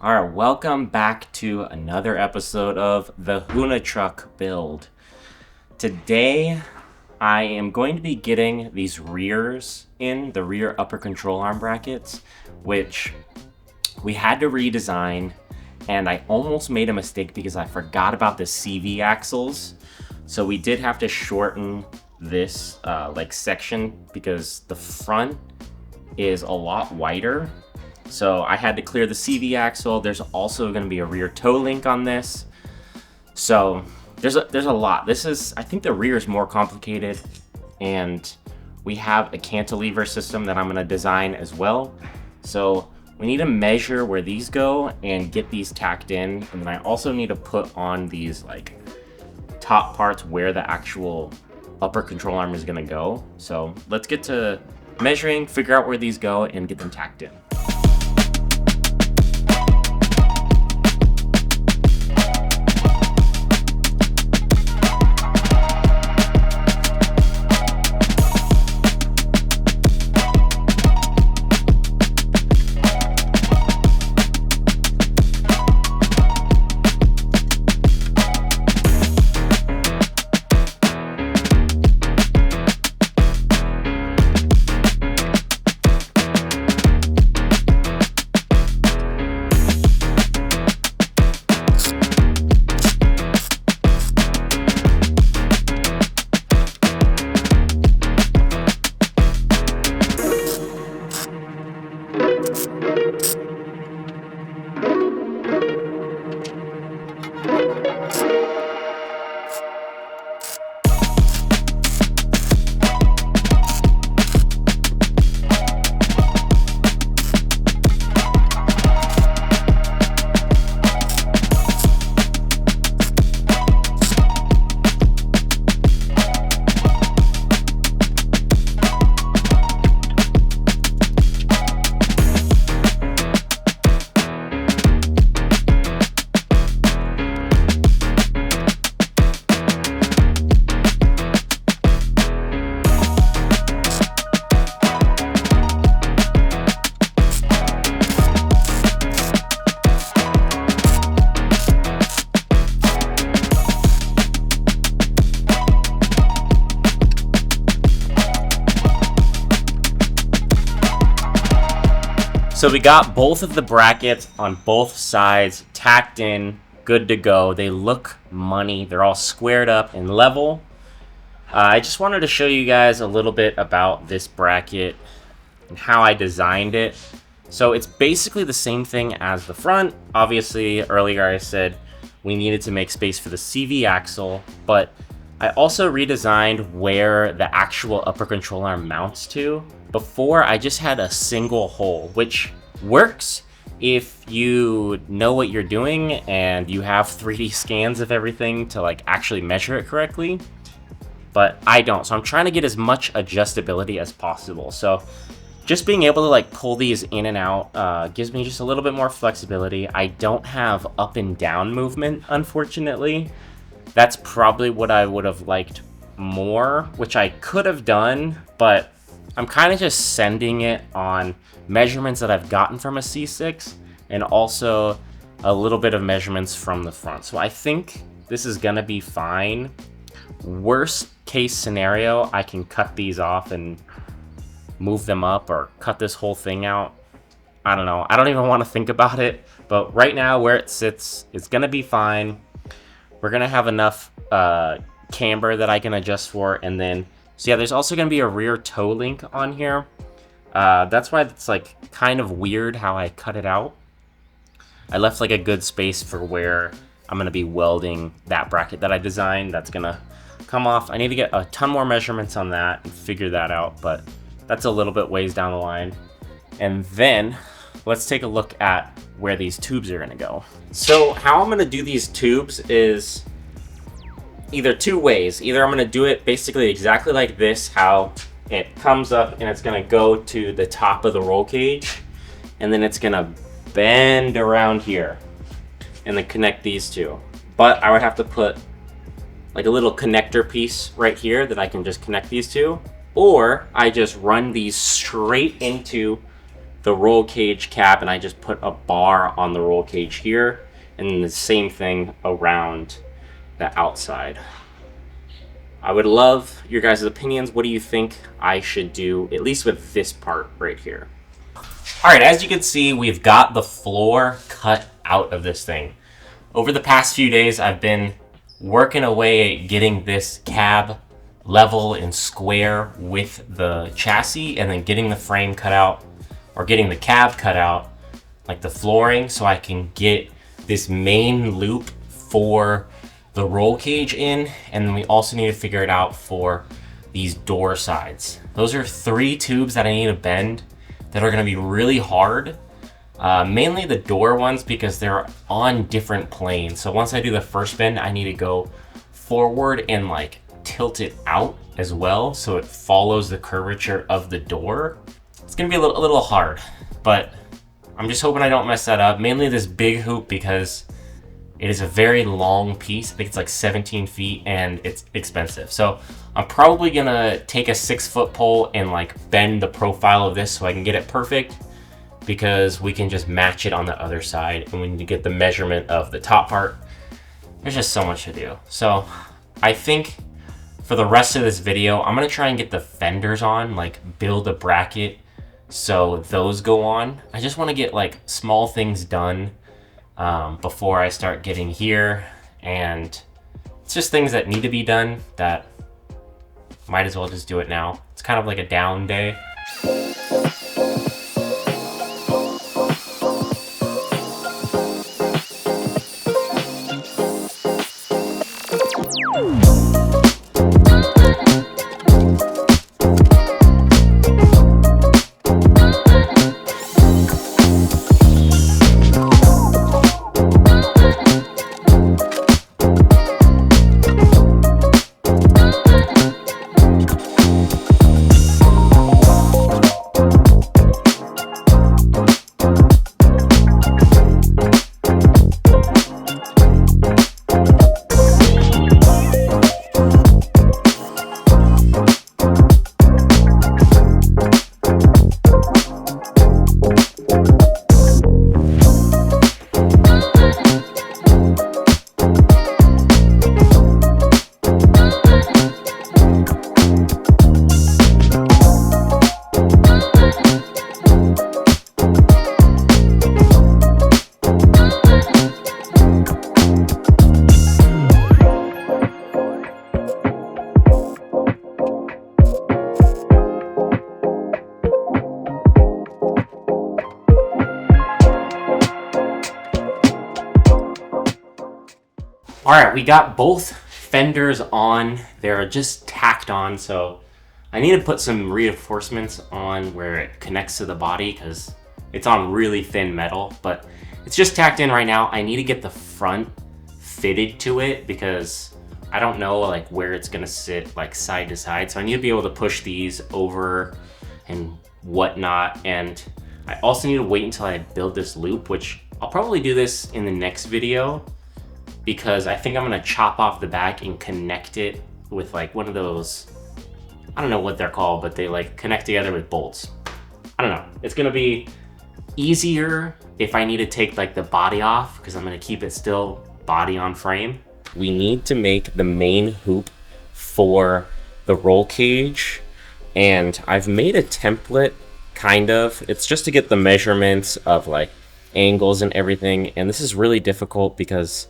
All right, welcome back to another episode of the Hoonitruck build. Today, I am going to be getting these rears in, the rear upper control arm brackets, which we had to redesign, and I almost made a mistake because I forgot about the CV axles. So we did have to shorten this section because the front is a lot wider. So I had to clear the CV axle. There's also going to be a rear toe link on this. So there's a lot. I think the rear is more complicated, and we have a cantilever system that I'm going to design as well. So we need to measure where these go and get these tacked in. And then I also need to put on these top parts where the actual upper control arm is going to go. So let's get to measuring, figure out where these go, and get them tacked in. So we got both of the brackets on both sides tacked in, good to go. They look money. They're all squared up and level. I just wanted to show you guys a little bit about this bracket and how I designed it. So it's basically the same thing as the front. Obviously, earlier I said we needed to make space for the CV axle, but I also redesigned where the actual upper control arm mounts to. Before, I just had a single hole, which works if you know what you're doing and you have 3D scans of everything to actually measure it correctly. But I don't, so I'm trying to get as much adjustability as possible. So just being able to pull these in and out gives me just a little bit more flexibility. I don't have up and down movement, unfortunately. That's probably what I would have liked more, which I could have done, but I'm kind of just sending it on measurements that I've gotten from a C6 and also a little bit of measurements from the front. So I think this is gonna be fine. Worst case scenario, I can cut these off and move them up or cut this whole thing out. I don't know. I don't even want to think about it, but right now where it sits, it's gonna be fine. We're gonna have enough camber that I can adjust for, and then so yeah, there's also going to be a rear toe link on here. That's why it's kind of weird how I cut it out. I left a good space for where I'm going to be welding that bracket that I designed. That's going to come off. I need to get a ton more measurements on that and figure that out, but that's a little bit ways down the line. And then let's take a look at where these tubes are going to go. So how I'm going to do these tubes is either two ways. Either I'm going to do it basically exactly like this, how it comes up and it's going to go to the top of the roll cage, and then it's going to bend around here and then connect these two. But I would have to put a little connector piece right here that I can just connect these two, or I just run these straight into the roll cage cap and I just put a bar on the roll cage here, and then the same thing around the outside. I would love your guys' opinions. What do you think I should do, at least with this part right here? All right, as you can see, we've got the floor cut out of this thing. Over the past few days, I've been working away at getting this cab level and square with the chassis, and then getting the frame cut out, or getting the cab cut out, like the flooring, so I can get this main loop for the roll cage in. And then we also need to figure it out for these door sides. Those are 3 tubes that I need to bend that are going to be really hard. Mainly the door ones, because they're on different planes. So once I do the first bend, I need to go forward and like tilt it out as well, so it follows the curvature of the door. It's gonna be a little hard, but I'm just hoping I don't mess that up. Mainly this big hoop, because it is a very long piece. I think it's like 17 feet and it's expensive. So I'm probably gonna take a 6-foot pole and like bend the profile of this so I can get it perfect, because we can just match it on the other side, and we need to get the measurement of the top part. There's just so much to do. So I think for the rest of this video, I'm gonna try and get the fenders on, like build a bracket so those go on. I just wanna get like small things done before I start getting here, and it's just things that need to be done that might as well just do it now. It's kind of like a down day. All right, we got both fenders on. They're just tacked on, so I need to put some reinforcements on where it connects to the body, because it's on really thin metal, but it's just tacked in right now. I need to get the front fitted to it, because I don't know like where it's gonna sit like side to side. So I need to be able to push these over and whatnot. And I also need to wait until I build this loop, which I'll probably do this in the next video, because I think I'm gonna chop off the back and connect it with like one of those, I don't know what they're called, but they like connect together with bolts. I don't know. It's gonna be easier if I need to take like the body off, because I'm gonna keep it still body on frame. We need to make the main hoop for the roll cage, and I've made a template, kind of. It's just to get the measurements of like angles and everything, and this is really difficult because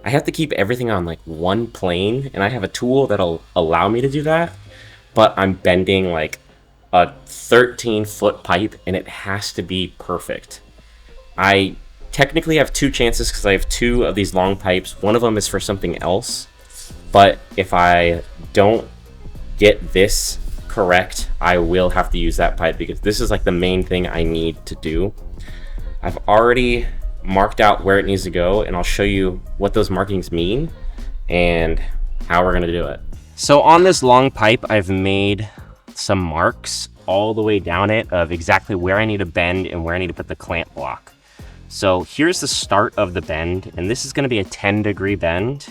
I have to keep everything on like one plane, and I have a tool that'll allow me to do that, but I'm bending like a 13-foot pipe, and it has to be perfect. I technically have 2 chances because I have 2 of these long pipes. One of them is for something else, but if I don't get this correct, I will have to use that pipe, because this is like the main thing I need to do. I've already marked out where it needs to go, and I'll show you what those markings mean and how we're gonna do it. So on this long pipe, I've made some marks all the way down it of exactly where I need to bend and where I need to put the clamp block. So here's the start of the bend, and this is gonna be a 10-degree bend.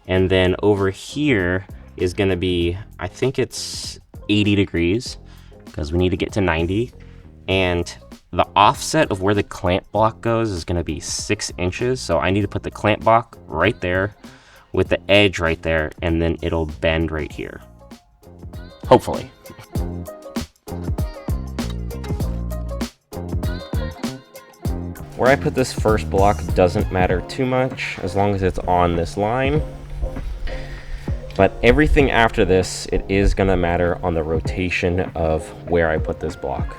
And then over here is gonna be, I think it's 80 degrees, because we need to get to 90. And the offset of where the clamp block goes is going to be 6 inches. So I need to put the clamp block right there with the edge right there, and then it'll bend right here. Hopefully. Where I put this first block doesn't matter too much as long as it's on this line. But everything after this, it is gonna matter on the rotation of where I put this block.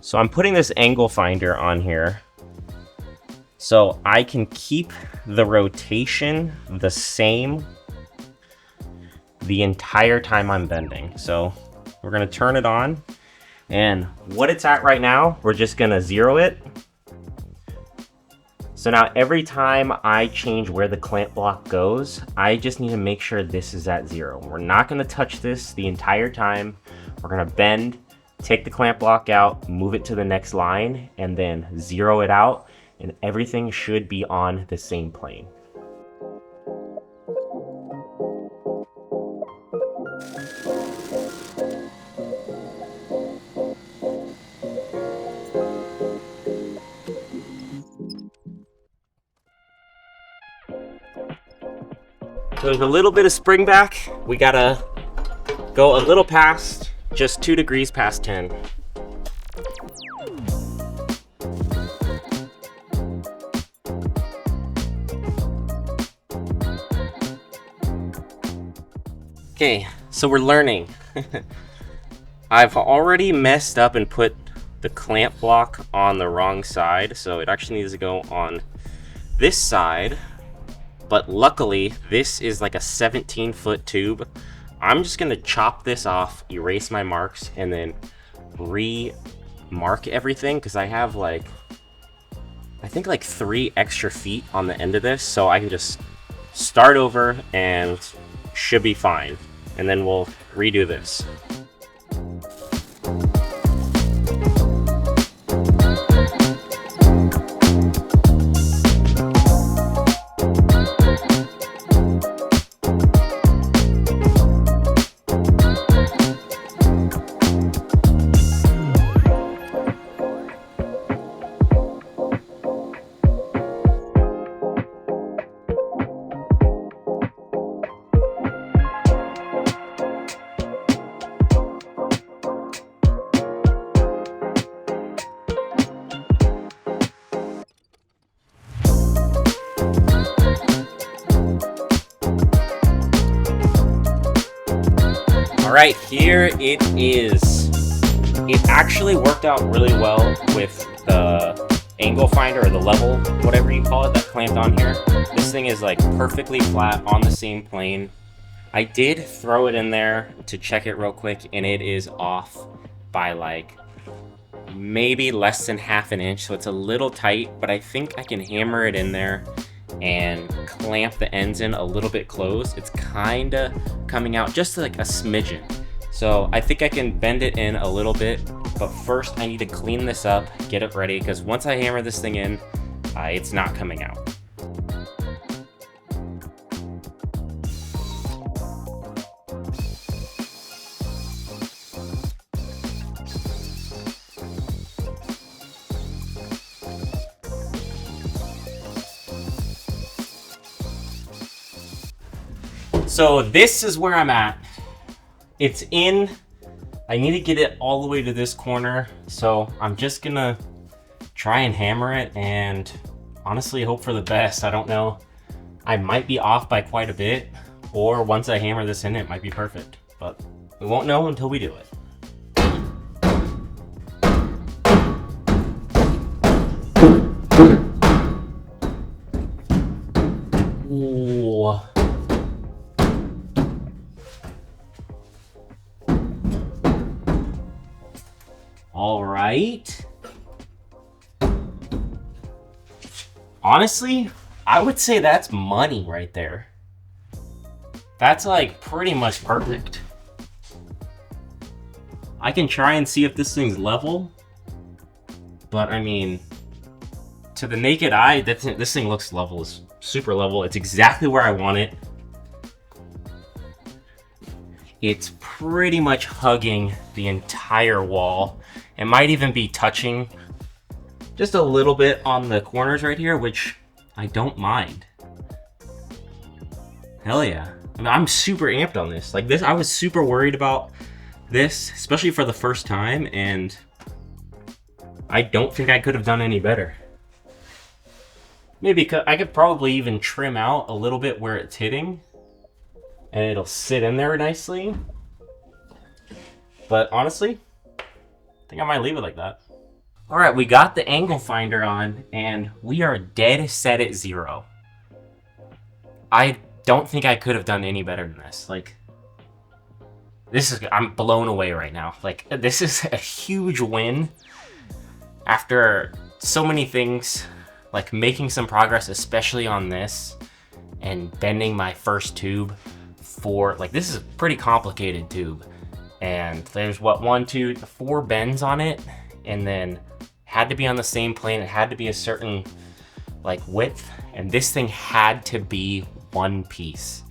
So I'm putting this angle finder on here so I can keep the rotation the same the entire time I'm bending. So we're gonna turn it on, and what it's at right now, we're just gonna 0 it. So now every time I change where the clamp block goes, I just need to make sure this is at 0. We're not gonna touch this the entire time. We're gonna bend, take the clamp block out, move it to the next line, and then 0 it out, and everything should be on the same plane. So there's a little bit of spring back. We gotta go a little past, just 2 degrees past 10. Okay, so we're learning. I've already messed up and put the clamp block on the wrong side, so it actually needs to go on this side. But luckily, this is like a 17-foot tube. I'm just gonna chop this off, erase my marks, and then re-mark everything, because I have like, I think like 3 extra feet on the end of this, so I can just start over and should be fine. And then we'll redo this. All right, here it is. It actually worked out really well with the angle finder, or the level, whatever you call it, that clamped on here. This thing is like perfectly flat on the same plane. I did throw it in there to check it real quick, and it is off by like maybe less than ½ inch, so it's a little tight, but I think I can hammer it in there and clamp the ends in a little bit closed. It's kind of coming out just like a smidgen. So I think I can bend it in a little bit, but first I need to clean this up, get it ready, because once I hammer this thing in, it's not coming out. So this is where I'm at. It's in. I need to get it all the way to this corner. So I'm just gonna try and hammer it and honestly hope for the best. I don't know. I might be off by quite a bit, or once I hammer this in, it might be perfect. But we won't know until we do it. Ooh. All right. Honestly, I would say that's money right there. That's like pretty much perfect. I can try and see if this thing's level, but I mean, to the naked eye, this thing looks level. It's super level. It's exactly where I want it. It's pretty much hugging the entire wall. It might even be touching just a little bit on the corners right here, which I don't mind. Hell yeah. I mean, I'm super amped on this. Like this, I was super worried about this, especially for the first time, and I don't think I could have done any better. Maybe I could probably even trim out a little bit where it's hitting, and it'll sit in there nicely. But honestly, I think I might leave it like that. All right, we got the angle finder on, and we are dead set at 0. I don't think I could have done any better than this. Like, I'm blown away right now. Like, this is a huge win after so many things, like making some progress, especially on this, and bending my first tube for, like, this is a pretty complicated tube. And there's what, 1, 2, 4 bends on it, and then had to be on the same plane. It had to be a certain like width, and this thing had to be one piece.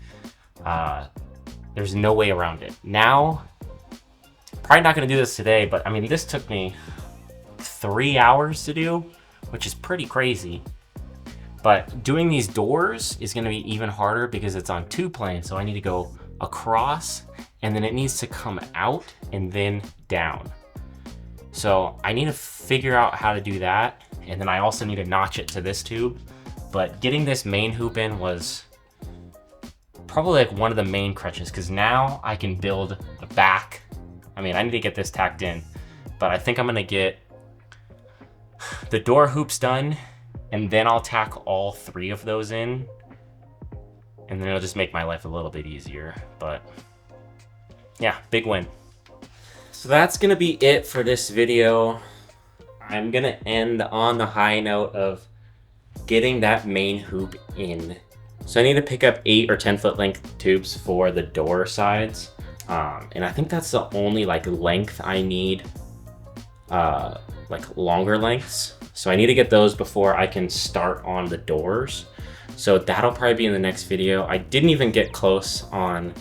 There's no way around it. Now, probably not gonna do this today, but I mean, this took me 3 hours to do, which is pretty crazy. But doing these doors is gonna be even harder because it's on 2 planes, so I need to go across, and then it needs to come out and then down. So I need to figure out how to do that, and then I also need to notch it to this tube. But getting this main hoop in was probably like one of the main crutches, because now I can build a back. I mean, I need to get this tacked in, but I think I'm gonna get the door hoops done, and then I'll tack all 3 of those in, and then it'll just make my life a little bit easier. But yeah, big win. So that's gonna be it for this video. I'm gonna end on the high note of getting that main hoop in. So I need to pick up 8 or 10 foot length tubes for the door sides. And I think that's the only like length I need, like longer lengths. So I need to get those before I can start on the doors. So that'll probably be in the next video. I didn't even get close on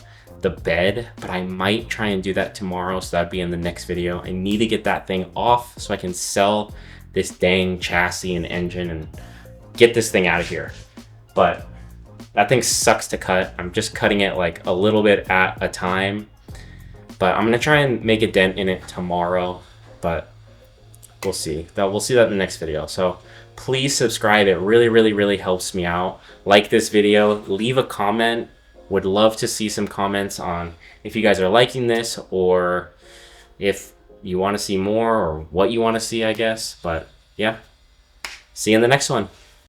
the bed, but I might try and do that tomorrow, so that'd be in the next video. I need to get that thing off so I can sell this dang chassis and engine and get this thing out of here. But that thing sucks to cut. I'm just cutting it like a little bit at a time, but I'm gonna try and make a dent in it tomorrow, but we'll see. We'll see that in the next video. So please subscribe. It really helps me out. Like this video, leave a comment. Would love to see some comments on if you guys are liking this, or if you want to see more, or what you want to see, I guess. But yeah, see you in the next one.